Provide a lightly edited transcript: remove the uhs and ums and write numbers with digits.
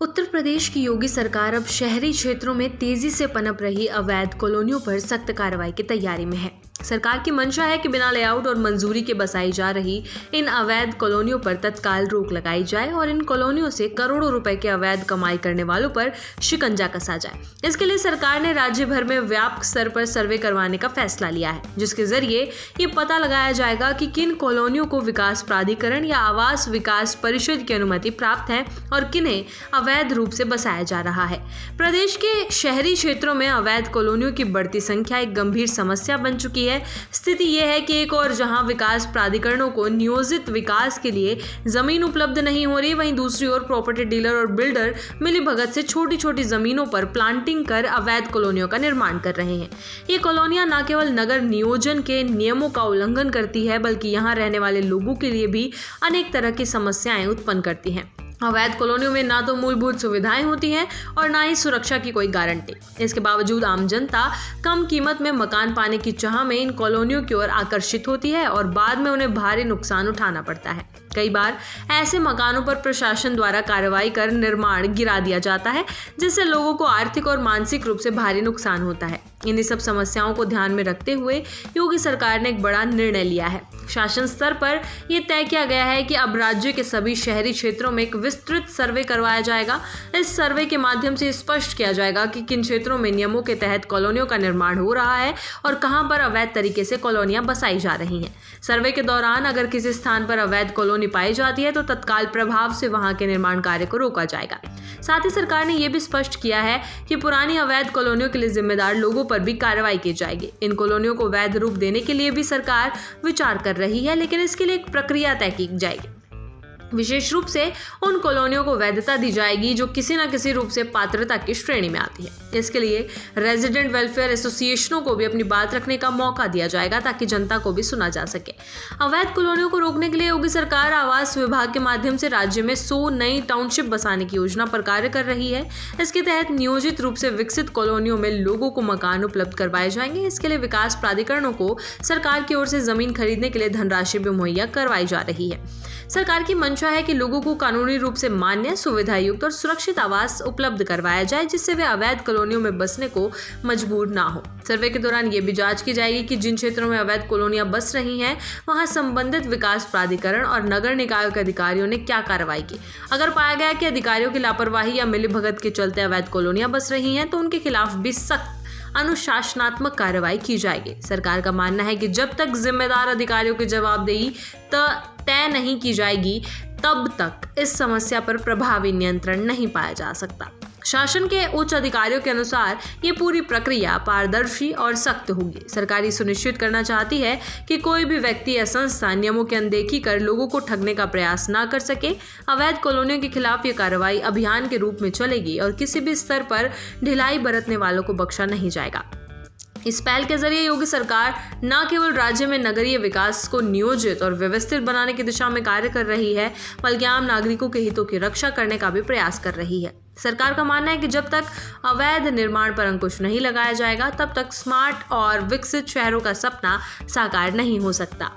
उत्तर प्रदेश की योगी सरकार अब शहरी क्षेत्रों में तेजी से पनप रही अवैध कॉलोनियों पर सख्त कार्रवाई की तैयारी में है। सरकार की मंशा है कि बिना लेआउट और मंजूरी के बसाई जा रही इन अवैध कॉलोनियों पर तत्काल रोक लगाई जाए और इन कॉलोनियों से करोड़ों रुपए के अवैध कमाई करने वालों पर शिकंजा कसा जाए। इसके लिए सरकार ने राज्य भर में व्यापक स्तर पर सर्वे करवाने का फैसला लिया है, जिसके जरिए ये पता लगाया जाएगा कि किन कॉलोनियों को विकास प्राधिकरण या आवास विकास परिषद की अनुमति प्राप्त है और किन्हें अवैध रूप से बसाया जा रहा है। प्रदेश के शहरी क्षेत्रों में अवैध कॉलोनियों की बढ़ती संख्या एक गंभीर समस्या बन चुकी है। स्थिति यह है कि एक और जहां विकास प्राधिकरणों को नियोजित विकास के लिए जमीन उपलब्ध नहीं हो रही, वहीं दूसरी ओर प्रॉपर्टी डीलर और बिल्डर मिलीभगत से छोटी छोटी जमीनों पर प्लांटिंग कर अवैध कॉलोनियों का निर्माण कर रहे हैं। ये कॉलोनियां न केवल नगर नियोजन के नियमों का उल्लंघन करती है, बल्कि यहां रहने वाले लोगों के लिए भी अनेक तरह की समस्याएं उत्पन्न करती हैं। अवैध कॉलोनियों में ना तो मूलभूत सुविधाएं होती हैं और ना ही सुरक्षा की कोई गारंटी। इसके बावजूद आम जनता कम कीमत में मकान पाने की चाह में इन कॉलोनियों की ओर आकर्षित होती है और बाद में उन्हें भारी नुकसान उठाना पड़ता है। कई बार ऐसे मकानों पर प्रशासन द्वारा कार्रवाई कर निर्माण गिरा दिया जाता है, जिससे लोगों को आर्थिक और मानसिक रूप से भारी नुकसान होता है। इन्हीं सब समस्याओं को ध्यान में रखते हुए योगी सरकार ने एक बड़ा निर्णय लिया है। शासन स्तर पर यह तय किया गया है कि अब राज्य के सभी शहरी क्षेत्रों में एक विस्तृत सर्वे करवाया जाएगा। इस सर्वे के माध्यम से स्पष्ट किया जाएगा कि किन क्षेत्रों में नियमों के तहत कॉलोनियों का निर्माण हो रहा है और कहां पर अवैध तरीके से कॉलोनियां बसाई जा रही हैं। सर्वे के दौरान अगर किसी स्थान पर अवैध कॉलोनी पाई जाती है तो तत्काल प्रभाव से वहां के निर्माण कार्य को रोका जाएगा। साथ ही सरकार ने यह भी स्पष्ट किया है कि पुरानी अवैध कॉलोनियों के लिए जिम्मेदार लोगों पर भी कार्रवाई की जाएगी। इन कॉलोनियों को वैध रूप देने के लिए भी सरकार विचार कर रही है, लेकिन इसके लिए एक प्रक्रिया तय की जाएगी। विशेष रूप से उन कॉलोनियों को वैधता दी जाएगी जो किसी न किसी रूप से पात्रता की श्रेणी में आती है। इसके लिए रेजिडेंट वेलफेयर एसोसिएशनों को भी अपनी बात रखने का मौका दिया जाएगा, ताकि जनता को भी सुना जा सके। अवैध कॉलोनियों को रोकने के लिए योगी सरकार आवास विभाग के माध्यम से राज्य में 100 नई टाउनशिप बसाने की योजना पर कार्य कर रही है। इसके तहत नियोजित रूप से विकसित कॉलोनियों में लोगों को मकान उपलब्ध करवाए जाएंगे। इसके लिए विकास प्राधिकरणों को सरकार की ओर से जमीन खरीदने के लिए धनराशि भी मुहैया करवाई जा रही है। सरकार की मंशा है कि लोगों को कानूनी रूप से मान्य, सुविधा युक्त और सुरक्षित आवास उपलब्ध करवाया जाए, जिससे वे अवैध कॉलोनियों में बसने को मजबूर ना हो। सर्वे के दौरान ये भी जांच की जाएगी कि जिन क्षेत्रों में अवैध कॉलोनियां बस रही हैं, वहां संबंधित विकास प्राधिकरण और नगर निकाय के अधिकारियों ने क्या कार्रवाई की। अगर पाया गया कि अधिकारियों की लापरवाही या मिलीभगत के चलते अवैध कॉलोनियां बस रही हैं, तो उनके खिलाफ भी सख्त अनुशासनात्मक कार्रवाई की जाएगी। सरकार का मानना है कि जब तक जिम्मेदार अधिकारियों की जवाबदेही तय नहीं की जाएगी, तब तक इस समस्या पर प्रभावी नियंत्रण नहीं पाया जा सकता। शासन के उच्च अधिकारियों के अनुसार ये पूरी प्रक्रिया पारदर्शी और सख्त होगी। सरकार ये सुनिश्चित करना चाहती है कि कोई भी व्यक्ति या संस्था नियमों की अनदेखी कर लोगों को ठगने का प्रयास ना कर सके। अवैध कॉलोनियों के खिलाफ ये कार्रवाई अभियान के रूप में चलेगी और किसी भी स्तर पर ढिलाई बरतने वालों को बख्शा नहीं जाएगा। इस पहल के जरिए योगी सरकार न केवल राज्य में नगरीय विकास को नियोजित और व्यवस्थित बनाने की दिशा में कार्य कर रही है, बल्कि आम नागरिकों के हितों की रक्षा करने का भी प्रयास कर रही है। सरकार का मानना है कि जब तक अवैध निर्माण पर अंकुश नहीं लगाया जाएगा, तब तक स्मार्ट और विकसित शहरों का सपना साकार नहीं हो सकता।